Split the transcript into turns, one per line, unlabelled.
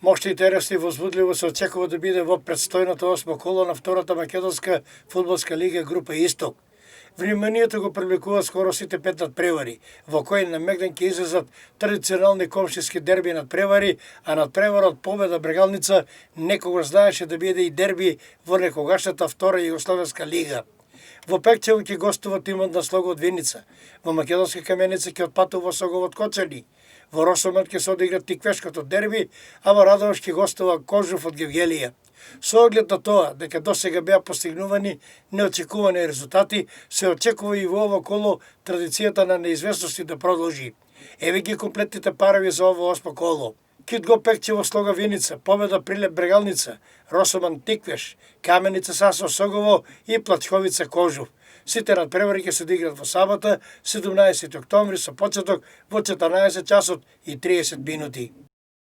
Мошто интересно и возбудливо се очекува да биде во претстојното 8 коло на втората македонска фудбалска лига група Исток. Вниманието го привлекува скоро сите 5 надпревари, во кои на Мегдан ќе излезат традиционални комшиски дерби надпревари, а надпреварот Победа Брегалница некогаш знаеше да биде и дерби во некогашната втора југословенска лига. Во Пекчево ќе гостува тимот на Слогот Виница, во Македонска Каменица ќе отпатува Соговот Кочани, во Росоман ќе се одигра Тиквешкото дерби, а во Радоваш ќе гостува Кожув од Гевгелија. Со оглед на тоа дека досега беа постигнувани неочекувани резултати, се очекува и во ово коло традицијата на неизвестности да продолжи. Еве ги комплетните парави за ово 8 коло. Кит го Пекчево Слога Виница, Победа Прилеп Брегалница, Росоман Тиквеш, Каменица Сасо Согово и Плачковица Кожув. Сите надпревари ќе се одиграат во сабота, 17 октомври со почеток во 14 часот и 30 минути.